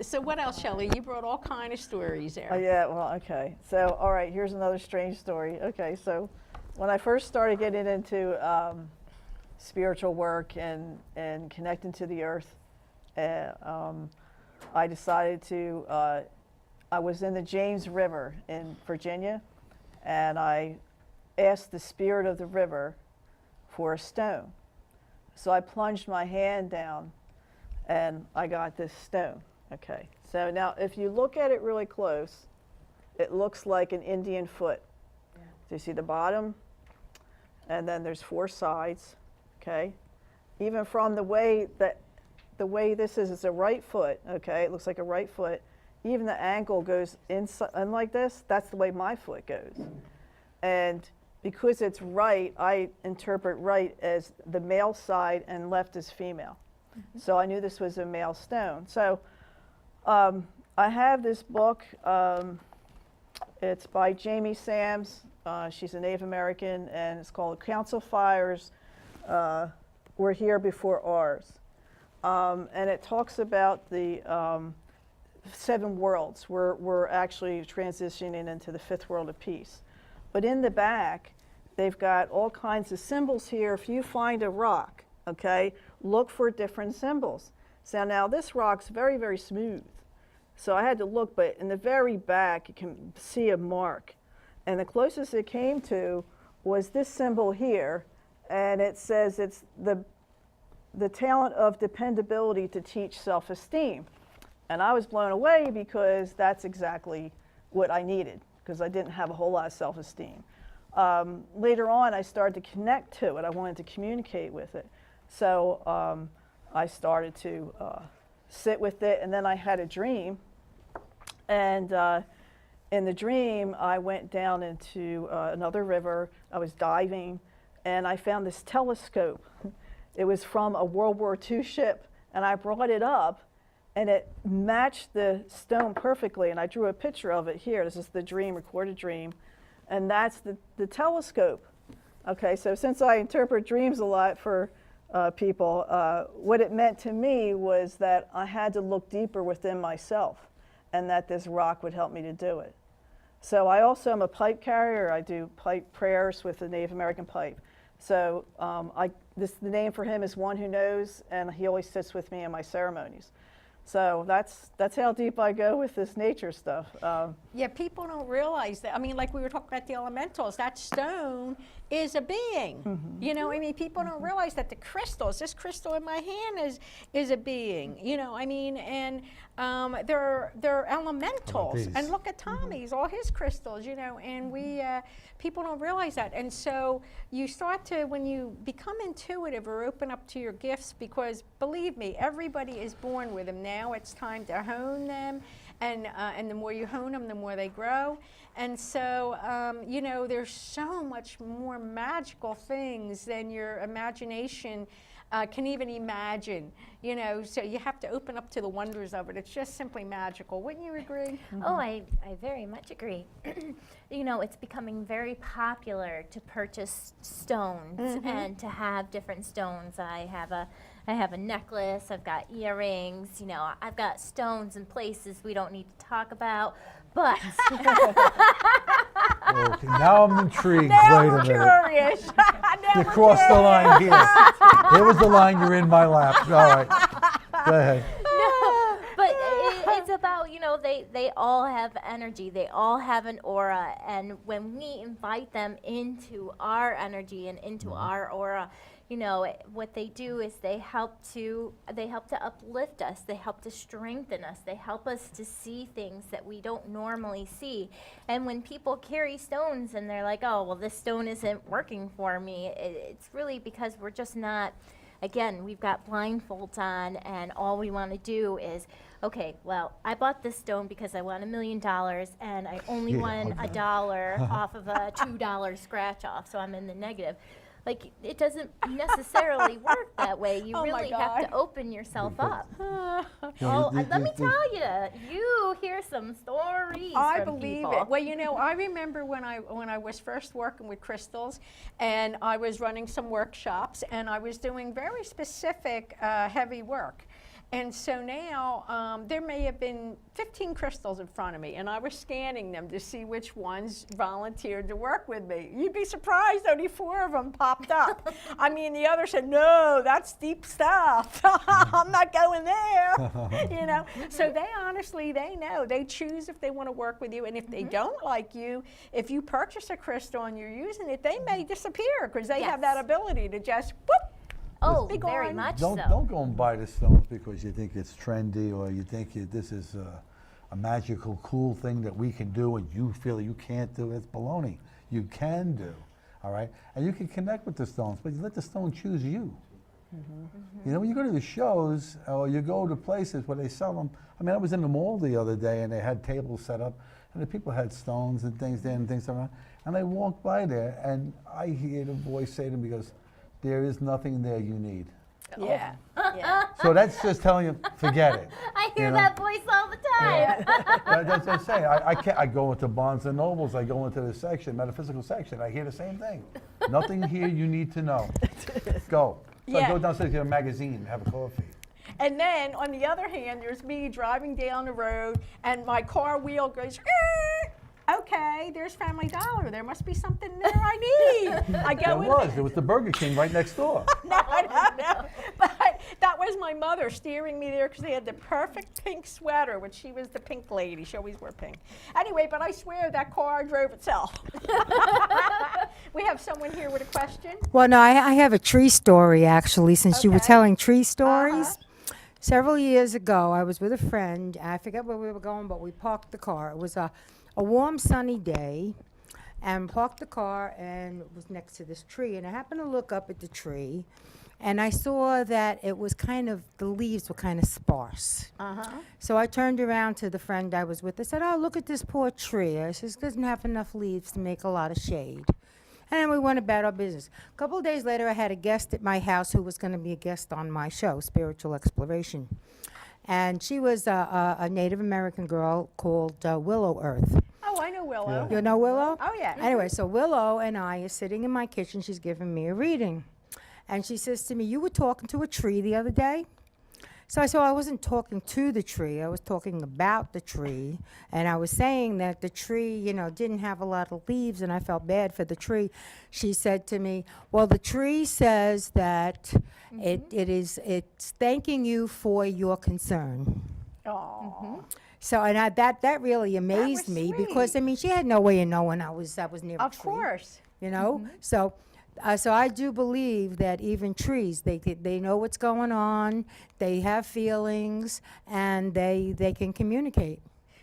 So what else, Shelley? You brought all kind of stories there. Yeah, well, okay. So, all right, here's another strange story. Okay, so when I first started getting into spiritual work and connecting to the earth, I decided to, I was in the James River in Virginia, and I asked the spirit of the river for a stone. So I plunged my hand down, and I got this stone. Okay, so now if you look at it really close, it looks like an Indian foot. Yeah. So you see the bottom, and then there's 4 sides, okay? Even from the way this is, it's a right foot, okay? It looks like a right foot. Even the ankle goes inside, and like this, that's the way my foot goes. And because it's right, I interpret right as the male side and left as female. So I knew this was a male stone. So I have this book. It's by Jamie Sams. She's a Native American, and it's called Council Fires Were Here Before Ours. And it talks about the 7 worlds. We're actually transitioning into the 5th world of peace. But in the back, they've got all kinds of symbols here. If you find a rock, okay, look for different symbols. So now this rock's very, very smooth. So I had to look, but in the very back, you can see a mark. And the closest it came to was this symbol here, and it says it's the talent of dependability to teach self-esteem. And I was blown away because that's exactly what I needed, because I didn't have a whole lot of self-esteem. Later on, I started to connect to it. I wanted to communicate with it. So I started to sit with it, and then I had a dream. And in the dream, I went down into another river. I was diving, and I found this telescope. It was from a World War II ship, and I brought it up, and it matched the stone perfectly, and I drew a picture of it here. This is the dream, recorded dream, and that's the telescope. Okay, so since I interpret dreams a lot for people, what it meant to me was that I had to look deeper within myself, and that this rock would help me to do it. So I also am a pipe carrier. I do pipe prayers with the Native American pipe. So the name for him is One Who Knows, and he always sits with me in my ceremonies. So that's how deep I go with this nature stuff. Yeah, people don't realize that. I mean, like we were talking about the elementals, that stone is a being. You know, I mean, people don't realize that the crystals, this crystal in my hand is a being. You know, I mean, and they're elementals. And look at Tommy's, all his crystals. You know, and we people don't realize that. And so you start to, when you become intuitive or open up to your gifts, because believe me, everybody is born with them. Now it's time to hone them. And the more you hone them, the more they grow. And so, you know, there's so much more magical things than your imagination can even imagine, you know, so you have to open up to the wonders of it. It's just simply magical. Wouldn't you agree? Oh, I very much agree. You know, it's becoming very popular to purchase stones and to have different stones. I have a necklace, I've got earrings, you know, I've got stones in places we don't need to talk about, but. Okay, now I'm intrigued. Now Wait a we're minute. curious. Now You we're crossed the curious. line here. Here was the line, you're in my lap. All right. Go ahead. No, but it's about, you know, they all have energy, they all have an aura, and when we invite them into our energy and into our aura, you know, what they do is they help to uplift us, they help to strengthen us, they help us to see things that we don't normally see. And when people carry stones and they're like, oh, well, this stone isn't working for me, it's really because we're just not. Again, we've got blindfolds on, and all we want to do is, okay, well, I bought this stone because I won $1 million, and I only won $1 off of a $2 scratch off, so I'm in the negative. Like, it doesn't necessarily work that way. You Oh my really have to God. open yourself up. Yeah, Let me tell you, you hear some stories I from believe people. it. Well, you know, I remember when I was first working with crystals, and I was running some workshops, and I was doing very specific heavy work. And so now there may have been 15 crystals in front of me, and I was scanning them to see which ones volunteered to work with me. You'd be surprised, only 4 of them popped up. I mean, the others said, no, that's deep stuff. I'm not going there, you know. So they honestly, they know. They choose if they want to work with you, and if they don't like you, if you purchase a crystal and you're using it, they may disappear because they have Yes. that ability to just, whoop. Oh, Be very gone. much Don't so. go and buy the stones because you think it's trendy or you think this is a magical, cool thing that we can do and you feel you can't do. It's baloney. You can do, all right? And you can connect with the stones, but you let the stone choose you. You know, when you go to the shows or you go to places where they sell them, I mean, I was in the mall the other day and they had tables set up and the people had stones and things there and things around. And I walked by there and I hear the voice say to me, goes, there is nothing there you need. Yeah. Yeah. So that's just telling you, forget it. I hear You know? that voice all the time. That's what I'm saying. I can't. I go into Barnes and Nobles. I go into the section, metaphysical section. I hear the same thing. Nothing here you need to know. Go. So I Yeah. go downstairs, get a magazine, have a coffee. And then on the other hand, there's me driving down the road and my car wheel goes, "Eh." Okay, there's Family Dollar. There must be something there I need. I go in. There was the Burger King right next door. No. But that was my mother steering me there because they had the perfect pink sweater, which she was the pink lady. She always wore pink. Anyway, but I swear that car drove itself. We have someone here with a question. Well, no, I have a tree story actually, since you were Okay. telling tree stories. Several years ago, I was with a friend. I forget where we were going, but we parked the car. It was a warm, sunny day, and parked the car, and it was next to this tree. And I happened to look up at the tree, and I saw that it was kind of, the leaves were kind of sparse. So I turned around to the friend I was with. I said, oh, look at this poor tree. I said, it doesn't have enough leaves to make a lot of shade. And then we went about our business. A couple of days later, I had a guest at my house who was going to be a guest on my show, Spiritual Exploration. And she was a Native American girl called Willow Earth. Oh, I know Willow. You know Willow? Oh, yeah. Anyway, so Willow and I are sitting in my kitchen. She's giving me a reading. And she says to me, you were talking to a tree the other day? So I wasn't talking to the tree. I was talking about the tree, and I was saying that the tree, didn't have a lot of leaves, and I felt bad for the tree. She said to me, "Well, the tree says that it's thanking you for your concern." Oh, So, and that really amazed was me because sweet. she had no way of knowing I was near a of tree. course. So so I do believe that even trees, they know what's going on, they have feelings, and they can communicate.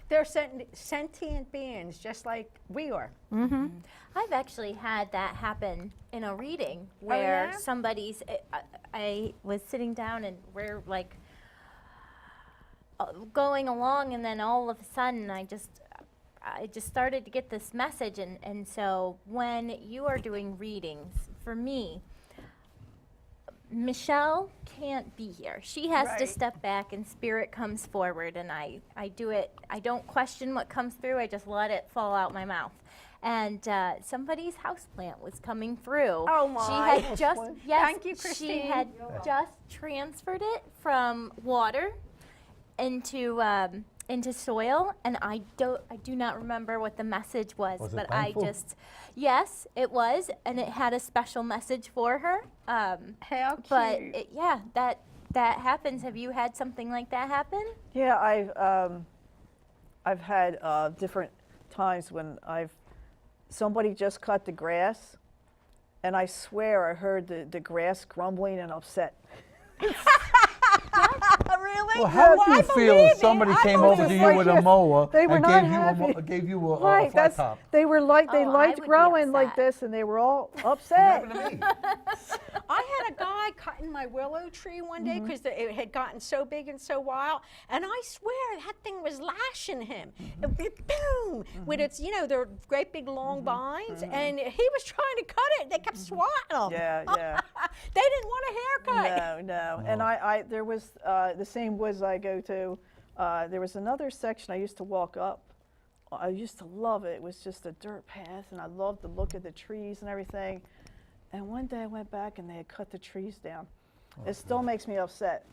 They're sentient beings, just like we are. I've actually had that happen in a reading where yeah? somebody's, I was sitting down and we're like going along, and then all of a sudden I just started to get this message, and so when you are doing readings, for me, Michelle can't be here. She has to Right. step back and spirit comes forward, and I do it. I don't question what comes through. I just let it fall out my mouth. And somebody's houseplant was coming through. Oh, my. She had just, yes, Thank you, she Christine. had just transferred it from water into soil, and I do not remember what the message was, Was it but thankful? Yes, it was, and it had a special message for her. How cute. But that happens. Have you had something like that happen? Yeah, I've had different times when somebody just cut the grass, and I swear I heard the grass grumbling and upset. Really? Well, how Well, do you I feel believe if somebody it. I came believe over to it. you with a mower They were and not gave you a Right, flat top? they were like they Oh, I liked would be growing like upset. this, and they were all upset. Happened to me. I had a guy cutting my willow tree one day because it had gotten so big and so wild, and I swear that thing was lashing him. Boom! With its, their great big long vines, and he was trying to cut it. They kept swatting him. Yeah, yeah. They didn't want a haircut. No. And there was the same woods I go to. There was another section I used to walk up. I used to love it. It was just a dirt path, and I loved the look of the trees and everything. And one day I went back, and they had cut the trees down. It still makes me upset.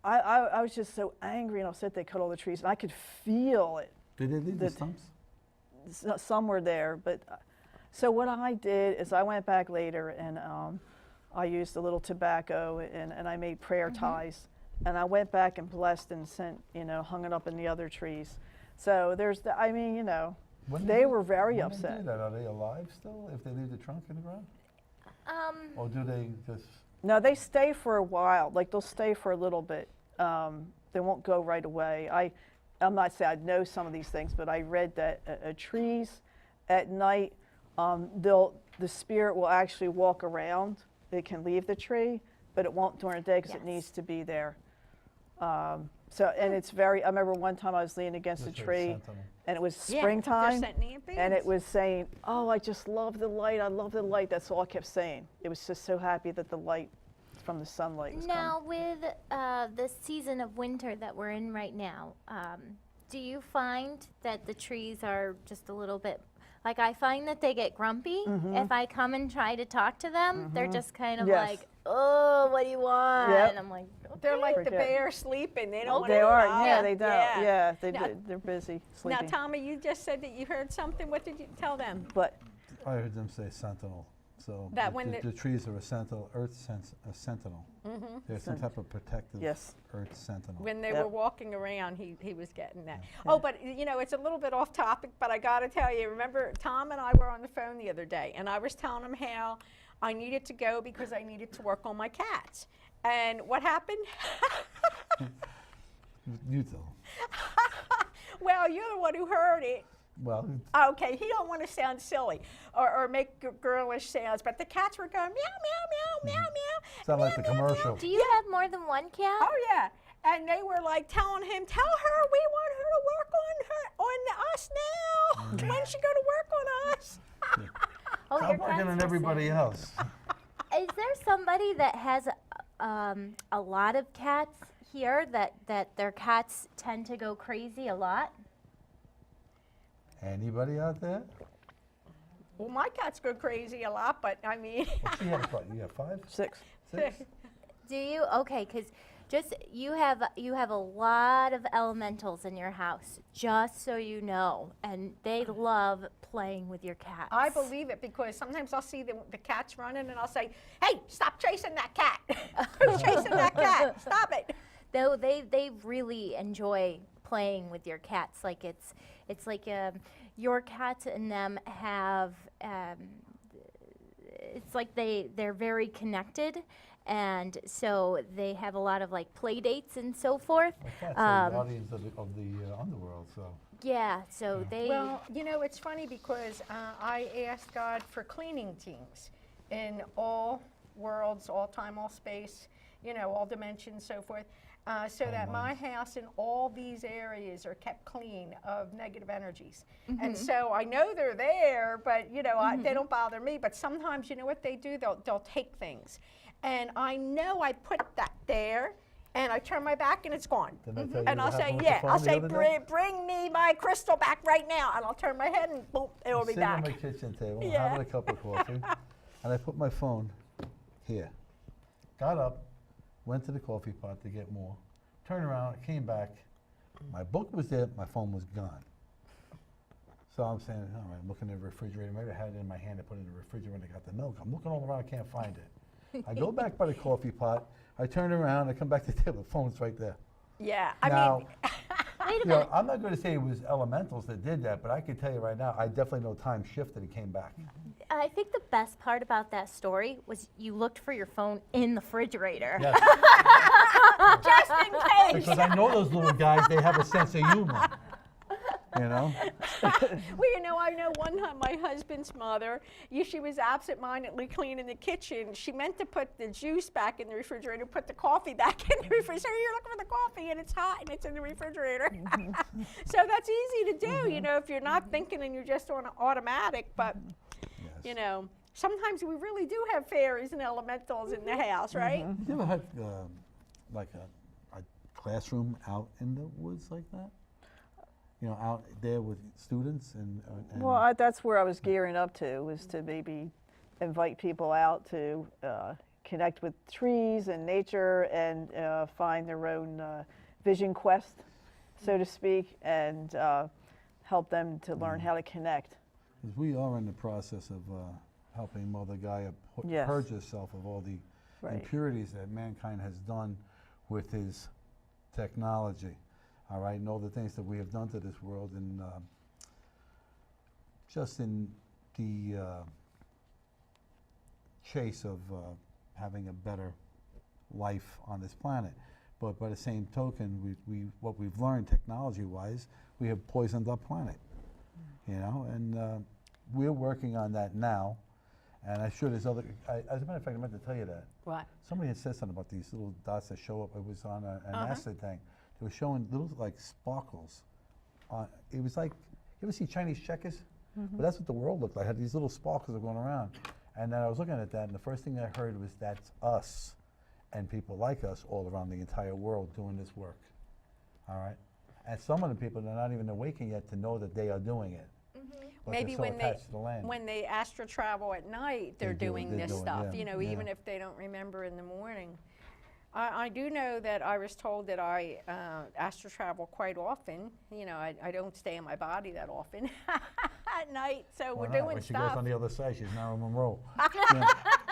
I was just so angry and upset they cut all the trees, and I could feel it. Did they leave the stumps? Some were there, but so what I did is I went back later, and I used a little tobacco, and I made prayer ties, and I went back and blessed and sent, hung it up in the other trees. So there's When they were very when upset. They do that, are they alive still if they leave the trunk in the ground? Or do they just? No, they stay for a while. Like they'll stay for a little bit. They won't go right away. I'm not saying I know some of these things, but I read that trees at night, the spirit will actually walk around. It can leave the tree, but it won't during the day because it needs to be there. And it's very. I remember one time I was leaning against a Just very tree, sentimental. and it was Yeah, springtime. they're sentient beings. And it was saying, "Oh, I just love the light. I love the light." That's all I kept saying. It was just so happy that the light from the sunlight was Now, with the season of winter that we're in right now, do you find that the trees are just a little bit, like I find that they get grumpy if I come and try to talk to them? They're just kind of Yes. like, "Oh, what do you want?" Yep. And I'm like, They're like the Forget. bear sleeping. They don't want They to are. out. Yeah, they don't. Yeah, Now- they're busy Now, sleeping. Tommy, you just said that you heard something. What did you tell them? But I heard them say sentinel. So That when the trees are a sentinel, a sentinel. They're some type of protective Yes. earth sentinel. When they Yep. were walking around, he was getting that. Oh, but it's a little bit off topic, but I got to tell you, remember Tom and I were on the phone the other day, and I was telling him how I needed to go because I needed to work on my cats. And what happened? You tell 'em. Well, you're the one who heard it. Well, Okay, he don't want to sound silly or make girlish sounds, but the cats were going meow, meow, meow, meow, meow. sound like the meow, meow, commercial. meow. "Do you have more than one cat?" Oh yeah, and they were like telling him, "Tell her we want her to work on us now. When she go to work on us?" Oh, Stop your working cats on are everybody sick. else. Is there somebody that has a lot of cats here that their cats tend to go crazy a lot? Anybody out there? Well, my cats go crazy a lot, but I mean, What's you have 5? 6. 6? Do you? Okay, because Just you have a lot of elementals in your house, just so you know, and they love playing with your cats. I believe it because sometimes I'll see the cats running and I'll say, hey, stop chasing that cat. Who's chasing that cat? Stop it. Though they really enjoy playing with your cats. Like it's like your cats and them have it's like they're very connected, and so they have a lot of like play dates and so forth. Cats are guardians of the underworld, so. Yeah, so they. Well, you know, it's funny because I asked God for cleaning teams in all worlds, all time, all space, you know, all dimensions, so forth, so that my house and all these areas are kept clean of negative energies. And so I know they're there, but, you know, they don't bother me. But sometimes, you know what they do? They'll take things. And I know I put that there, and I turn my back and it's gone. And I'll say, yeah, I'll say, bring me my crystal back right now. And I'll turn my head and boom, it'll be back. I'm sitting on my kitchen table, having a cup of coffee, and I put my phone here. Got up, went to the coffee pot to get more, turned around, came back. My book was there, my phone was gone. So I'm saying, all right, I'm looking in the refrigerator. Maybe I had it in my hand to put it in the refrigerator when I got the milk. I'm looking all around, I can't find it. I go back by the coffee pot, I turn around, I come back to the table, the phone's right there. Yeah, Now, I mean, you know, I'm not going to say it was elementals that did that, but I can tell you right now, I definitely know time shifted, it came back. I think the best part about that story was you looked for your phone in the refrigerator. Yes. just in case. Because I know those little guys, they have a sense of humor. You know? Well, you know, I know one time my husband's mother, she was absent-mindedly cleaning the kitchen. She meant to put the juice back in the refrigerator, put the coffee back in the refrigerator. You're looking for the coffee and it's hot and it's in the refrigerator. So that's easy to do, you know, if you're not thinking and you're just on automatic. But, you know, sometimes we really do have fairies and elementals in the house, right? You ever had like a classroom out in the woods like that? You know, out there with students and Well, that's where I was gearing up to, was to maybe invite people out to connect with trees and nature and find their own vision quest, so to speak, and help them to learn how to connect. because we are in the process of helping Mother Gaia Yes. purge herself of all the impurities that mankind has done with his technology. All right, and all the things that we have done to this world, and just in the chase of having a better life on this planet. But by the same token, what we've learned technology-wise, we have poisoned our planet. You know, and we're working on that now. And I'm sure there's other. As a matter of fact, I meant to tell you that. What? Somebody had said something about these little dots that show up. It was on an acid thing. They were showing little like sparkles. It was like, you ever see Chinese checkers? But that's what the world looked like. Had these little sparkles that were going around. And then I was looking at that, and the first thing I heard was that's us and people like us all around the entire world doing this work. All right? And some of the people, they're not even awakened yet to know that they are doing it. But Maybe they're so attached to the land. when they astral travel at night, they're doing this stuff, you know, even if they don't remember in the morning. I do know that I was told that I astral travel quite often. You know, I don't stay in my body that often at night, so Why we're not? doing When she stuff. goes on the other side, she's Marilyn Monroe. Wouldn't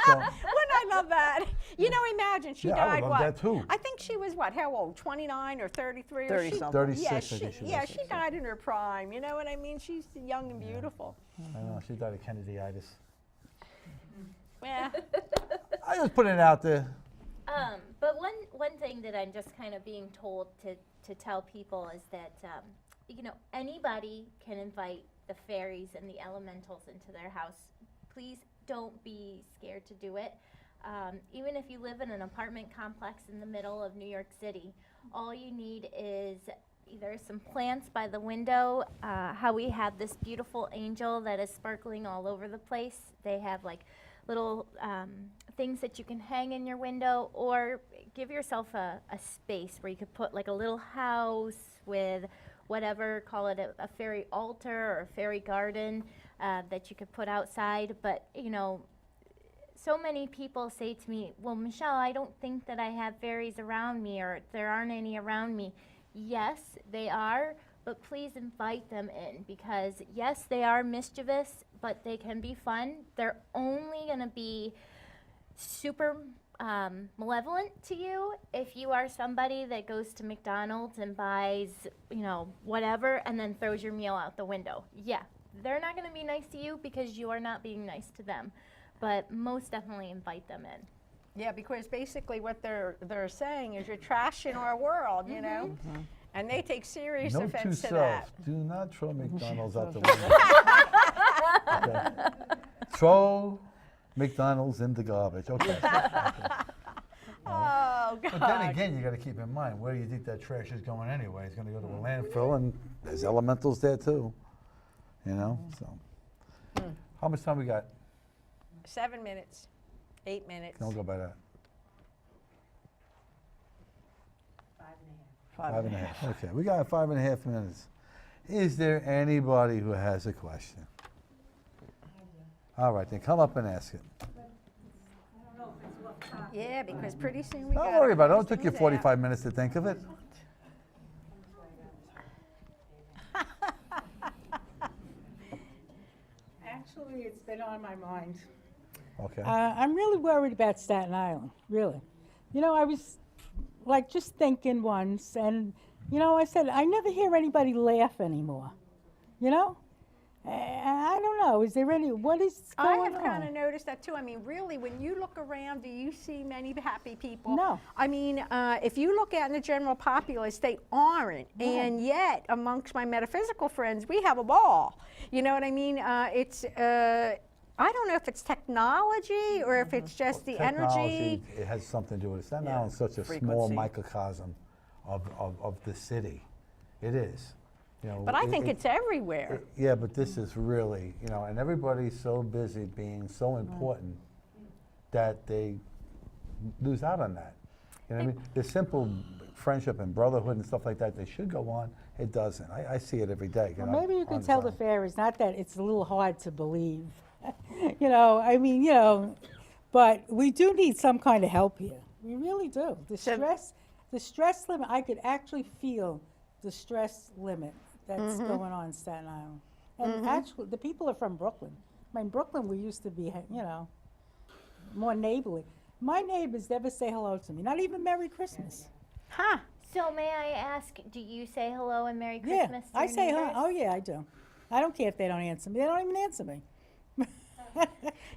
I love that? You know, imagine she Yeah, I would died love what? that too. I think she was what? How old? 29 or 33? 30-something. 36, Yeah, I think she was. she died in her prime. You know what I mean? She's young and beautiful. I know, she died of Kennedy-itis. Yeah. I just put it out there. But one thing that I'm just kind of being told to tell people is that, you know, anybody can invite the fairies and the elementals into their house. Please don't be scared to do it. Even if you live in an apartment complex in the middle of New York City, all you need is either some plants by the window, how we have this beautiful angel that is sparkling all over the place. They have like little things that you can hang in your window, or give yourself a space where you could put like a little house with whatever, call it a fairy altar or a fairy garden that you could put outside. But, you know, so many people say to me, well, Michelle, I don't think that I have fairies around me, or there aren't any around me. Yes, they are, but please invite them in, because yes, they are mischievous, but they can be fun. They're only going to be super malevolent to you if you are somebody that goes to McDonald's and buys, you know, whatever, and then throws your meal out the window. Yeah, they're not going to be nice to you because you are not being nice to them, but most definitely invite them in. Yeah, because basically what they're saying is you're trashing our world, you know? And they take serious Note to offense to self, that. do not throw McDonald's out the window. Okay. Throw McDonald's in the garbage. Okay. Oh, God. But then again, you got to keep in mind, where do you think that trash is going anyway? It's going to go to a landfill, and there's elementals there too. You know, so. How much time we got? 7 minutes, 8 minutes. Don't go by that. 5 and a 5.5. Okay, we got 5.5 minutes. Is there anybody who has a question? All right, then come up and ask it. Yeah, because pretty soon we Don't got worry about it. It took you things 45 minutes to think of it. Actually, it's been on my mind. Okay. I'm really worried about Staten Island, really. You know, I was like just thinking once, and, you know, I said, I never hear anybody laugh anymore. You know? I don't know. Is there any, what is I going have on? kind of noticed that too. I mean, really, when you look around, do you see many happy people? No. I mean, if you look out in the general populace, they aren't. No. And yet, amongst my metaphysical friends, we have a ball. You know what I mean? I don't know if it's technology or if it's just the Technology, energy. it has something to do with it. Staten Yeah, Island's such a small frequency. microcosm of the city. It is. You know, But I think it's everywhere. yeah, but this is really, you know, and everybody's so busy being so important that they lose out on that. You know what I mean? The simple friendship and brotherhood and stuff like that, they should go on. It doesn't. I see it every day. Well, maybe you on could tell the island. fairies, not that it's a little hard to believe. You know, I mean, you know, but we do need some kind of help here. We really do. The stress limit, I could actually feel the stress limit that's going on in Staten Island. And actually, the people are from Brooklyn. I mean, Brooklyn, we used to be, you know, more neighborly. My neighbors never say hello to me, not even Merry Christmas. Huh. So may I ask, do you say hello and Merry Yeah, Christmas to I your say hello. neighbors? Oh, yeah, I do. I don't care if they don't answer me. They don't even answer me.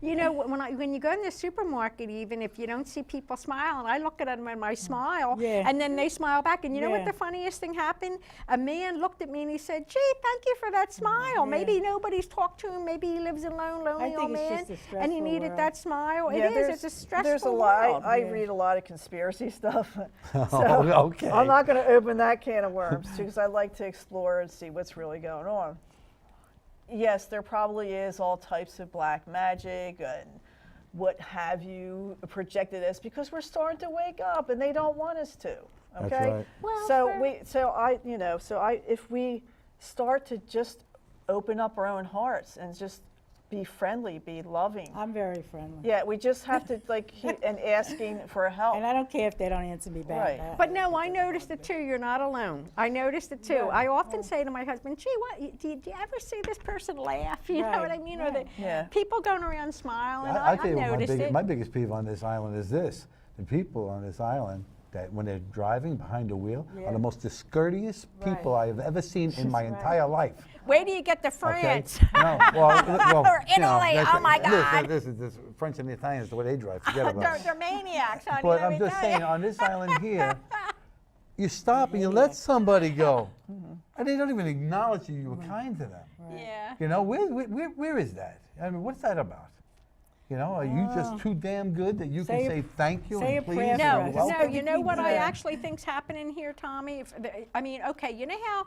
You know, when you go in the supermarket, even if you don't see people smiling, I look at them and I smile, Yeah. and then they smile back. And you know what Yeah. the funniest thing happened? A man looked at me and he said, "Gee, thank you for that smile. Maybe nobody's talked to him. Maybe he lives alone, lonely think old it's man, just a and he stressful needed world. that smile." Yeah, It is. It's a stressful There's a lot. world. I Yeah. read a lot of conspiracy stuff. Oh, okay. I'm not going to open that can of worms because I like to explore and see what's really going on. Yes, there probably is all types of black magic and what have you projected as, because we're starting to wake up and they don't want us to. Okay. That's right. Well, If we start to just open up our own hearts and just be friendly, be loving. I'm very friendly. Yeah, we just have to and asking for help. And I don't care if they don't answer me back. Right. But no, I noticed it too. You're not alone. I noticed it too. Yeah. I often say to my husband, "Gee, do you ever see this person laugh?" You know Right, what I mean? Or right. Yeah. people going around smiling. I I tell you what, noticed it. my biggest peeve on this island is this. The people on this island, that when they're driving behind the wheel, are the most discourteous people I have ever seen in my entire life. Where do you get the Okay? France? No, well, Or you know, Italy, that's- oh my God. This French and the Italians, the way they drive, forget about it. They're maniacs, honey. But let I'm me just tell saying, you. on this island here, you stop and you let somebody go, and they don't even acknowledge you were kind to them. Yeah. You know, where is that? I mean, what's that about? You know, are you just too damn good that you Say can a- say thank you say and a please? prayer and for No, us. welcome? no, you know what I Yeah. actually think's happening here, Tommy? I mean, okay, you know how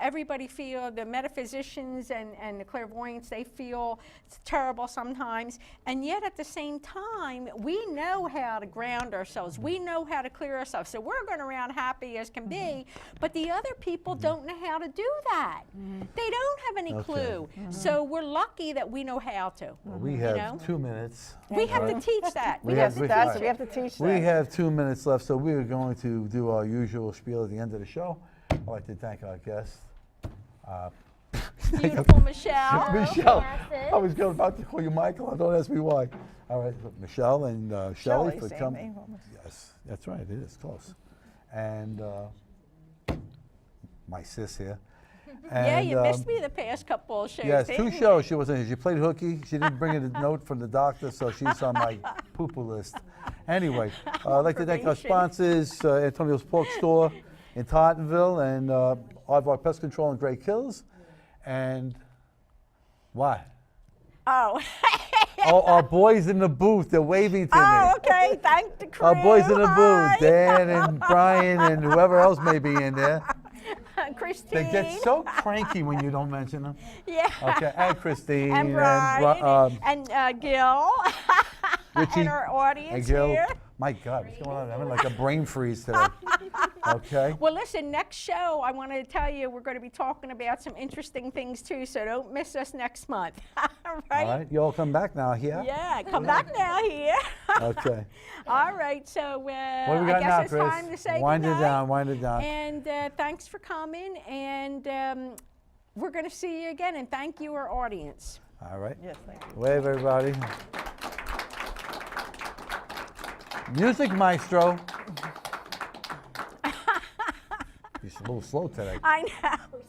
everybody feel, the metaphysicians and the clairvoyants, they feel it's terrible sometimes, and yet at the same time, we know how to ground ourselves. We know how to clear ourselves. So we're going around happy as can be, but the other people don't know how to do that. They don't have any Okay. clue. So we're lucky that we know how to. Well, we you have know? too minutes. We have to teach that. We Yes, have- we- that's, right. we have to teach We that. have 2 minutes left, so we are going to do our usual spiel at the end of the show. I'd like to thank our guests. Beautiful Michelle. Michelle, Bassett. I was about to call you Michael. Don't ask me why. All right, Michelle and Shelley Shelley, for same coming. name almost. Yes, that's right. It is close. And my sis here. Yeah, And, you missed me the past couple of shows. Yes, didn't 2 you? shows she wasn't here. She played hooky. She didn't bring in a note from the doctor, so she's on my poo-poo list. Anyway, I'd like to thank our Confirmation. sponsors, Antonio's Pork Store in Tottenville and Aardvark Pest Control in Drake Hills. And what? Oh. Oh, our boys in the booth, they're waving to Oh, me. okay. Thank the crew. Our boys in the Hi. booth, Dan and Brian and whoever else may be in there. Christine. They get so cranky when you don't mention them. Yeah. Okay, and Christine And Brian and Gil Richie and our audience and Gil. here. My God, what's going on? I'm having like a brain freeze today. Okay. Well, listen, next show, I want to tell you we're going to be talking about some interesting things too, so don't miss us next month. Right? All right, you all come back now here. Yeah, come back now here. Okay. All right, so What do we I got guess now, it's Chris? time to say Wind it goodnight. down, wind it down. And thanks for coming, and we're going to see you again, and thank you, our audience. All right. Yes, thank you. Wave, everybody. Music maestro. You're a little slow today. I know.